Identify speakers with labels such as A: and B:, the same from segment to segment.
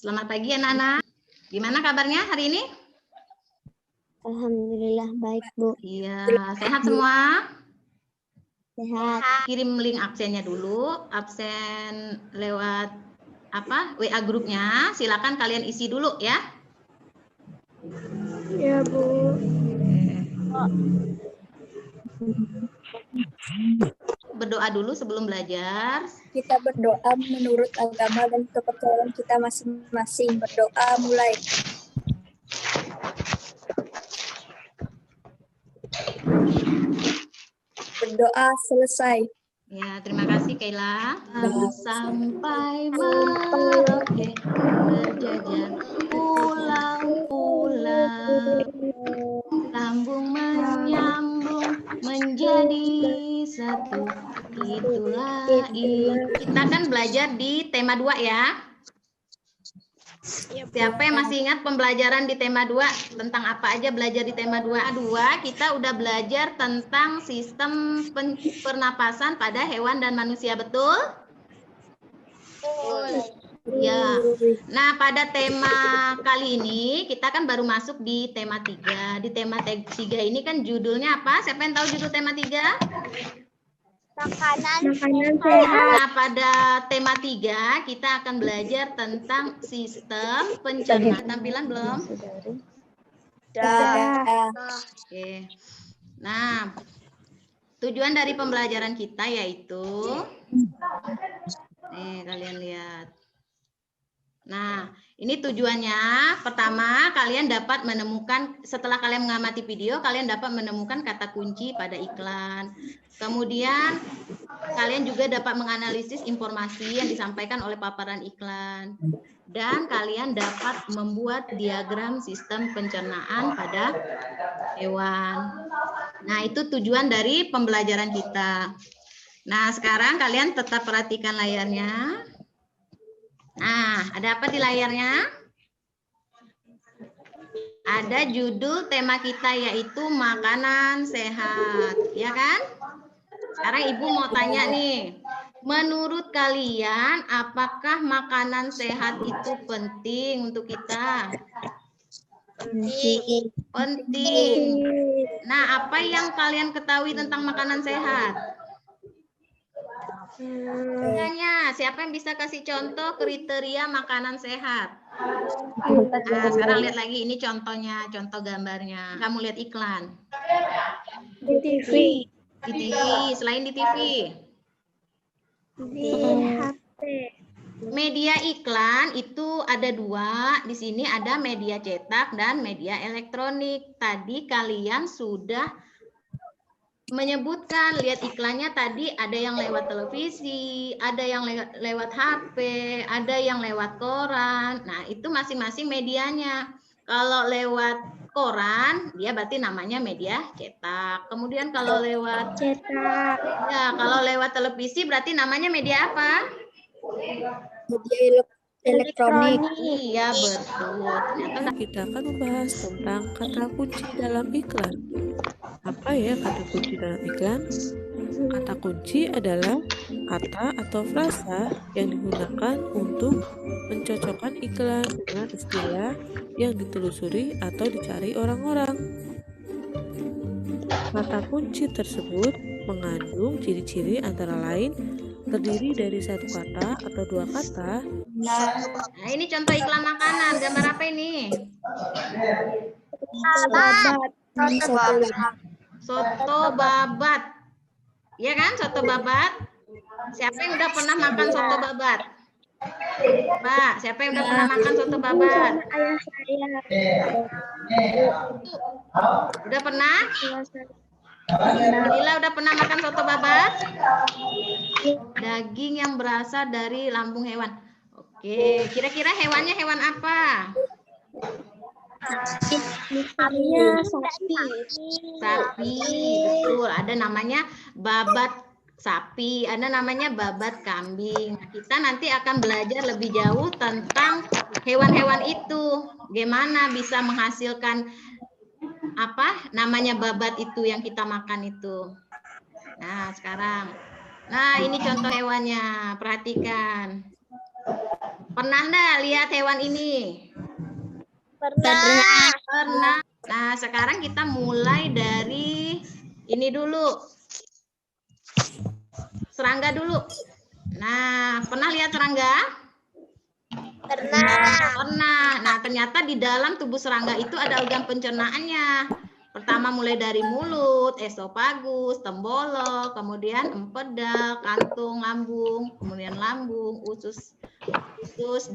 A: Selamat pagi anak-anak. Gimana kabarnya hari ini?
B: Alhamdulillah baik, Bu.
A: Iya, sehat semua?
B: Sehat.
A: Kirim link absennya dulu, absen lewat WA grupnya. Silakan kalian isi dulu ya.
B: Ya, Bu.
A: Berdoa dulu sebelum belajar.
B: Kita berdoa menurut agama dan kepercayaan kita masing-masing. Berdoa mulai. Berdoa selesai.
A: Ya, terima kasih Kayla. Sampai Merauke berjajar pulang-pulang, sambung menyambung menjadi satu. Itulah kita kan belajar di tema 2 ya. Siapa yang masih ingat pembelajaran di tema 2? Tentang apa aja belajar di tema 2? Kita udah belajar tentang sistem pernapasan pada hewan dan manusia, betul? Ya. Nah, pada tema kali ini kita kan baru masuk di tema 3. Di tema 3 ini kan judulnya apa? Siapa yang tahu judul tema 3?
B: Makanan
A: sehat. Nah, pada tema 3 kita akan belajar tentang sistem pencernaan. Tampilan belum? Oke. Nah, tujuan dari pembelajaran kita yaitu kalian lihat. Nah, ini tujuannya. Pertama, kalian dapat menemukan, setelah kalian mengamati video, kalian dapat menemukan kata kunci pada iklan. Kemudian, kalian juga dapat menganalisis informasi yang disampaikan oleh paparan iklan. Dan kalian dapat membuat diagram sistem pencernaan pada hewan. Nah, itu tujuan dari pembelajaran kita. Nah, sekarang kalian tetap perhatikan layarnya. Nah, ada apa di layarnya? Ada judul tema kita yaitu makanan sehat, ya kan? Sekarang Ibu mau tanya nih, menurut kalian apakah makanan sehat itu penting untuk kita? Penting. Nah, apa yang kalian ketahui tentang makanan sehat? Tanya, siapa yang bisa kasih contoh kriteria makanan sehat? Nah, sekarang lihat lagi, ini contohnya, contoh gambarnya. Kamu lihat iklan.
B: Di TV.
A: Di TV, selain di TV.
B: Di HP.
A: Media iklan itu ada 2. Di sini ada media cetak dan media elektronik. Tadi kalian sudah menyebutkan, lihat iklannya tadi ada yang lewat televisi, ada yang lewat HP, ada yang lewat koran. Nah, itu masing-masing medianya. Kalau lewat koran, dia berarti namanya media cetak. Kemudian kalau lewat
B: Cetak.
A: ya, kalau lewat televisi berarti namanya media apa?
B: Media elektronik.
A: Iya, betul. Ternyata
C: Kita akan membahas tentang kata kunci dalam iklan. Apa ya kata kunci dalam iklan? Kata kunci adalah kata atau frasa yang digunakan untuk mencocokkan iklan dengan istilah yang ditelusuri atau dicari orang-orang. Kata kunci tersebut mengandung ciri-ciri antara lain terdiri dari satu kata atau 2 kata.
A: Nah, ini contoh iklan makanan. Gambar apa ini? Soto babat. Iya kan, soto babat? Siapa yang udah pernah makan soto babat? Pak, siapa yang udah pernah makan soto babat?
B: Ayah saya.
A: Udah pernah? Lila udah pernah makan soto babat? Daging yang berasal dari lambung hewan. Oke, kira-kira hewannya hewan apa?
B: Sapi.
A: Sapi, betul. Ada namanya babat sapi, ada namanya babat kambing. Nah, kita nanti akan belajar lebih jauh tentang hewan-hewan itu. Bagaimana bisa menghasilkan apa namanya babat itu yang kita makan itu. Nah, sekarang. Nah, ini contoh hewannya. Perhatikan. Pernah nggak lihat hewan ini?
B: Pernah.
A: Pernah. Nah, sekarang kita mulai dari ini dulu. Serangga dulu. Nah, pernah lihat serangga? Pernah. Nah, ternyata di dalam tubuh serangga itu ada organ pencernaannya. Pertama mulai dari mulut, esofagus, tembolok, kemudian empedak, kantung, lambung, kemudian lambung, usus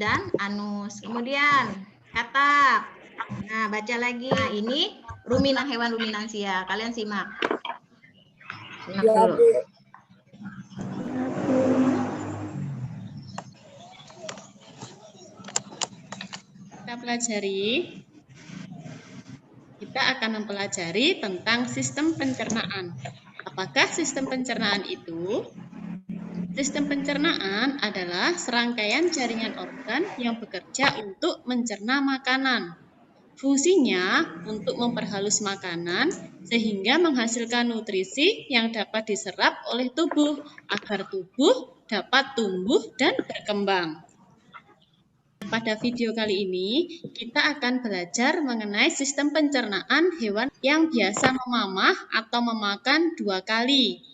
A: dan anus. Kemudian katak. Nah, baca lagi. Nah, ini hewan ruminansia. Kalian simak. Simak
B: Ya,
A: dulu.
B: Bu.
D: Kita akan mempelajari tentang sistem pencernaan. Apakah sistem pencernaan itu? Sistem pencernaan adalah serangkaian jaringan organ yang bekerja untuk mencerna makanan. Fungsinya untuk memperhalus makanan sehingga menghasilkan nutrisi yang dapat diserap oleh tubuh agar tubuh dapat tumbuh dan berkembang. Pada video kali ini, kita akan belajar mengenai sistem pencernaan hewan yang biasa memamah atau memakan 2 kali.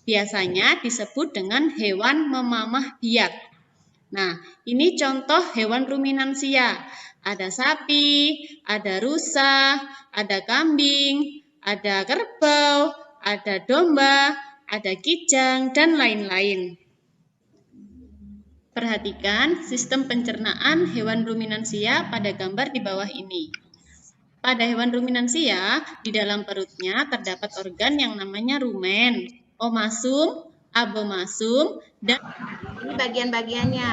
D: Biasanya disebut dengan hewan memamah biak. Nah, ini contoh hewan ruminansia. Ada sapi, ada rusa, ada kambing, ada kerbau, ada domba, ada kijang, dan lain-lain. Perhatikan sistem pencernaan hewan ruminansia pada gambar di bawah ini. Pada hewan ruminansia, di dalam perutnya terdapat organ yang namanya rumen, omasum, abomasum, dan
A: Ini bagian-bagiannya.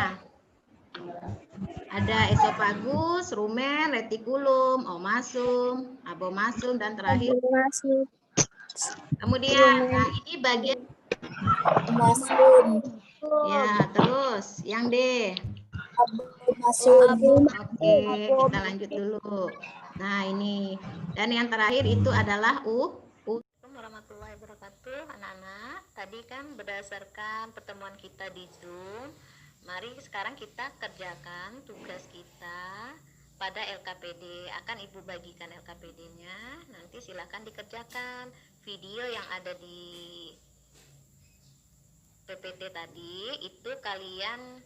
A: Ada esofagus, rumen, retikulum, omasum, abomasum, dan terakhir. Kemudian, nah ini bagian.
B: Masum.
A: Ya, terus yang D.
B: Masum.
A: Oke, kita lanjut dulu. Nah, ini. Dan yang terakhir itu adalah Assalamualaikum warahmatullahi wabarakatuh, anak-anak. Tadi kan berdasarkan pertemuan kita di Zoom, mari sekarang kita kerjakan tugas kita pada LKPD. Akan Ibu bagikan LKPD-nya. Nanti silakan dikerjakan. Video yang ada di PPT tadi itu kalian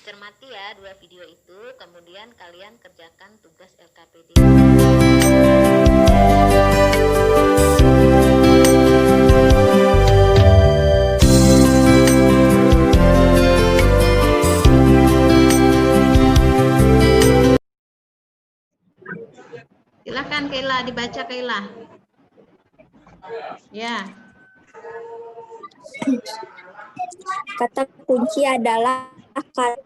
A: cermati ya 2 video itu, kemudian kalian kerjakan tugas LKPD. Silakan Kaila, dibaca Kaila. Ya.
B: Kata kunci adalah kata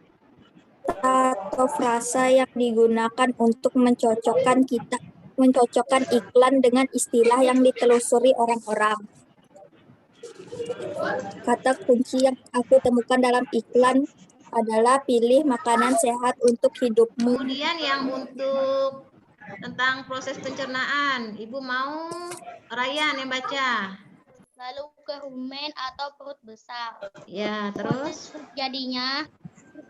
B: atau frasa yang digunakan untuk mencocokkan iklan dengan istilah yang ditelusuri orang-orang. Kata kunci yang aku temukan dalam iklan adalah pilih makanan sehat untuk hidupmu.
A: Kemudian yang untuk tentang proses pencernaan, Ibu mau Ryan yang baca.
E: Lalu ke rumen atau perut besar.
A: Ya, terus
E: Jadinya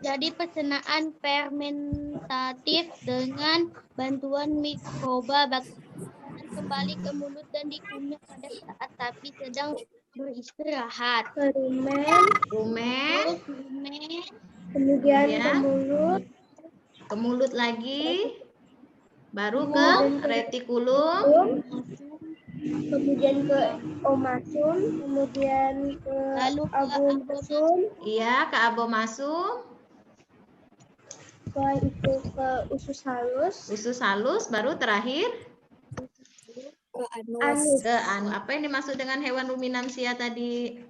E: jadi pencernaan fermentatif dengan bantuan mikroba bakteri kembali ke mulut dan dikunyah pada saat sapi sedang beristirahat.
A: rumen,
E: Kemudian
A: ya, ke mulut lagi, baru ke retikulum,
E: kemudian ke omasum, kemudian ke abomasum,
A: iya, ke abomasum,
E: setelah itu ke usus halus,
A: baru terakhir
B: Anus.
A: ke anu. Apa yang dimaksud dengan hewan ruminansia tadi?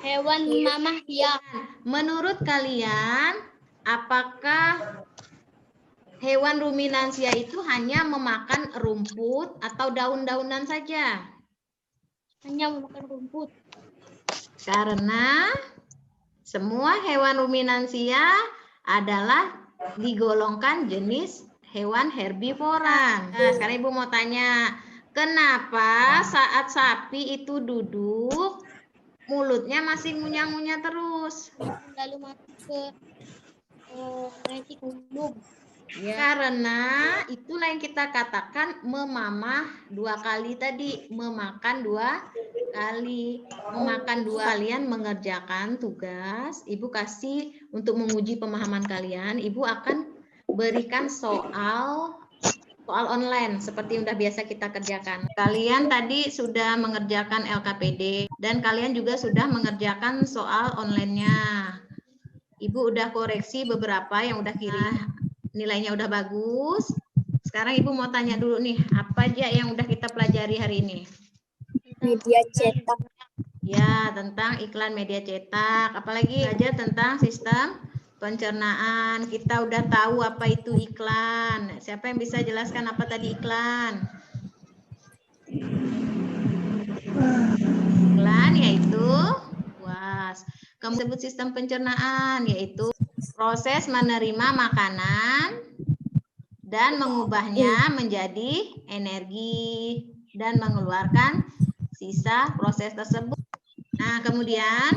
E: hewan mamah biak.
A: Menurut kalian, apakah hewan ruminansia itu hanya memakan rumput atau daun-daunan saja?
E: Hanya memakan rumput.
A: Karena semua hewan ruminansia adalah digolongkan jenis hewan herbivora. Nah, sekarang Ibu mau tanya, kenapa saat sapi itu duduk, mulutnya masih ngunyah-ngunyah terus?
E: Lalu masuk ke retikulum.
A: Ya, karena itulah yang kita katakan memamah 2 kali tadi, memakan 2 kali. Memakan 2 kalian mengerjakan tugas, Ibu kasih untuk menguji pemahaman kalian, Ibu akan berikan soal online seperti yang udah biasa kita kerjakan. Kalian tadi sudah mengerjakan LKPD dan kalian juga sudah mengerjakan soal online-nya. Ibu udah koreksi beberapa yang udah kiri. Nilainya udah bagus. Sekarang Ibu mau tanya dulu nih, apa aja yang udah kita pelajari hari ini?
B: Media cetak.
A: Ya, tentang iklan media cetak. Apalagi belajar tentang sistem pencernaan. Kita udah tahu apa itu iklan. Siapa yang bisa jelaskan apa tadi iklan? Iklan yaitu kamu sebut sistem pencernaan yaitu proses menerima makanan dan mengubahnya menjadi energi dan mengeluarkan sisa proses tersebut. Nah, kemudian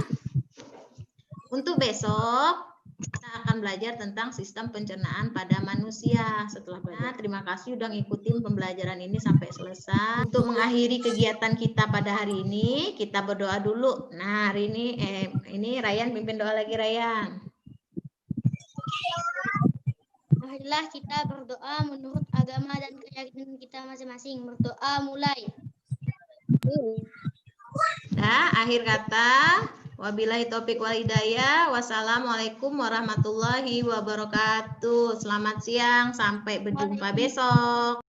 A: untuk besok kita akan belajar tentang sistem pencernaan pada manusia. Setelah belajar, terima kasih udah ngikutin pembelajaran ini sampai selesai. Untuk mengakhiri kegiatan kita pada hari ini, kita berdoa dulu. Nah, hari ini Ryan pimpin doa lagi, Ryan.
E: Marilah kita berdoa menurut agama dan keyakinan kita masing-masing. Berdoa mulai.
A: Nah, akhir kata, wabillahi taufiq wal hidayah. Wassalamualaikum warahmatullahi wabarakatuh. Selamat siang, sampai berjumpa besok.